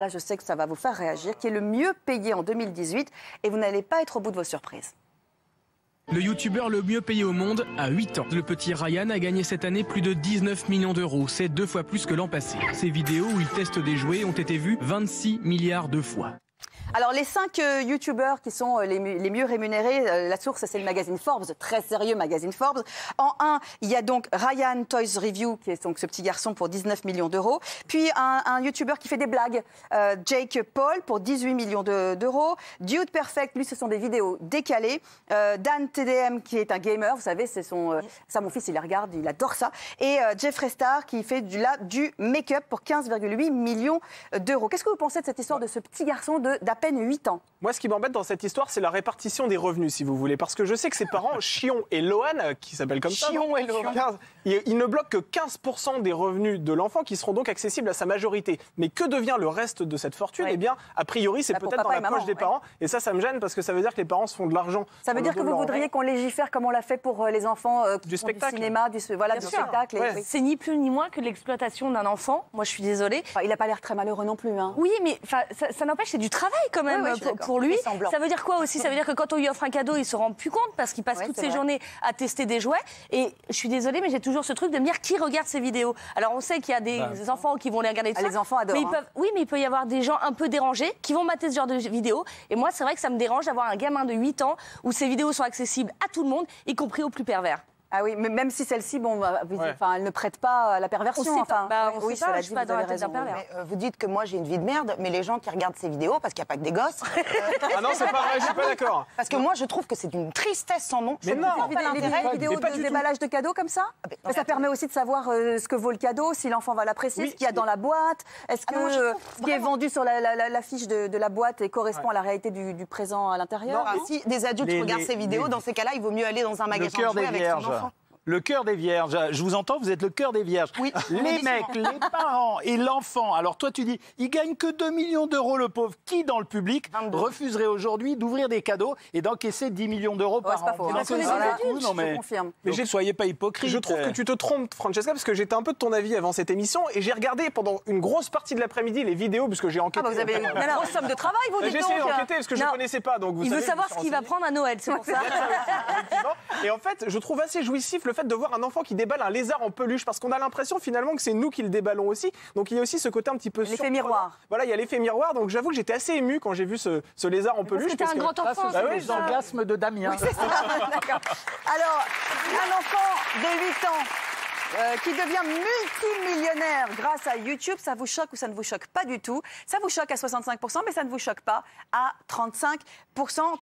Là, je sais que ça va vous faire réagir, qui est le mieux payé en 2018 et vous n'allez pas être au bout de vos surprises. Le youtubeur le mieux payé au monde a 8 ans. Le petit Ryan a gagné cette année plus de 19 millions d'euros. C'est 2 fois plus que l'an passé. Ses vidéos où il teste des jouets ont été vues 26 milliards de fois. Alors, les 5 youtubeurs qui sont les mieux rémunérés, la source, c'est le magazine Forbes, très sérieux magazine Forbes. En 1, il y a donc Ryan Toys Review, qui est donc ce petit garçon pour 19 millions d'euros. Puis, un youtubeur qui fait des blagues, Jake Paul, pour 18 millions d'euros. Dude Perfect, lui, ce sont des vidéos décalées. Dan TDM, qui est un gamer, vous savez, c'est son... ça, mon fils, il les regarde, il adore ça. Et Jeffree Star, qui fait du make-up pour 15,8 millions d'euros. Qu'est-ce que vous pensez de cette histoire de ce petit garçon d'à peine 8 ans? Moi, ce qui m'embête dans cette histoire, c'est la répartition des revenus, si vous voulez. Parce que je sais que ses parents, Chion et Lohan, qui s'appellent comme ça... Chion et Lohan. Ils ne bloquent que 15% des revenus de l'enfant qui seront donc accessibles à sa majorité. Mais que devient le reste de cette fortune? Eh bien, a priori, c'est peut-être dans la poche des parents. Et ça me gêne parce que ça veut dire que les parents se font de l'argent. Ça veut dire que vous voudriez qu'on légifère comme on l'a fait pour les enfants qui font du cinéma, du spectacle. Ouais. C'est ni plus ni moins que l'exploitation d'un enfant. Moi, je suis désolée. Enfin, il n'a pas l'air très malheureux non plus. Hein. Oui, mais ça n'empêche, c'est du travail quand même pour lui. Ça veut dire quoi aussi? Ça veut dire que quand on lui offre un cadeau, il se rend plus compte parce qu'il passe toutes ses journées à tester des jouets. Et je suis désolée, mais j'ai toujours ce truc de me dire qui regarde ces vidéos. Alors on sait qu'il y a des enfants qui vont les regarder. Les enfants adorent. Mais oui, mais il peut y avoir des gens un peu dérangés qui vont mater ce genre de vidéos. Et moi, c'est vrai que ça me dérange d'avoir un gamin de 8 ans où ces vidéos sont accessibles à tout le monde, y compris aux plus pervers. Ah oui, mais même si celle-ci, elle ne prête pas à la perversion. On sait pas, je suis pas dans la tête d'un pervers. Mais, vous dites que moi j'ai une vie de merde, mais les gens qui regardent ces vidéos, parce qu'il n'y a pas que des gosses... Ah non, c'est pas vrai, je suis pas d'accord. Parce que moi je trouve que c'est d'une tristesse sans nom. Mais non, les vidéos de déballage de cadeaux comme ça, ça permet aussi de savoir ce que vaut le cadeau, si l'enfant va l'apprécier, ce qu'il y a dans la boîte, est-ce que ce qui est vendu sur l'affiche de la boîte correspond à la réalité du présent à l'intérieur. Si des adultes regardent ces vidéos, dans ces cas-là, il vaut mieux aller dans un magasin de jouets avec son enfant. Le cœur des vierges. Je vous entends, vous êtes le cœur des vierges. Oui. Les mecs, les parents et l'enfant. Alors toi, tu dis, il gagne que 2 millions d'euros, le pauvre. Qui, dans le public, 22. refuserait aujourd'hui d'ouvrir des cadeaux et d'encaisser 10 millions d'euros par an? Je confirme. Mais ne soyez pas hypocrite. Je trouve que tu te trompes, Francesca, parce que j'étais un peu de ton avis avant cette émission et j'ai regardé pendant une grosse partie de l'après-midi les vidéos, puisque j'ai enquêté. Vous avez une grosse somme de travail, vous dites J'ai donc. essayé d'enquêter parce que je ne connaissais pas. Donc Il veut savoir ce qu'il va prendre à Noël, c'est pour ça. Et en fait, je trouve assez jouissif le fait de voir un enfant qui déballe un lézard en peluche, parce qu'on a l'impression finalement que c'est nous qui le déballons aussi. Donc il y a aussi ce côté un petit peu l'effet miroir. Voilà, il y a l'effet miroir. Donc j'avoue que j'étais assez ému quand j'ai vu ce lézard en peluche. Parce que t'es un grand enfant. C'est les orgasmes de Damien. D'accord. Alors, un enfant de 8 ans qui devient multimillionnaire grâce à YouTube, ça vous choque ou ça ne vous choque pas du tout? Ça vous choque à 65%, mais ça ne vous choque pas à 35%.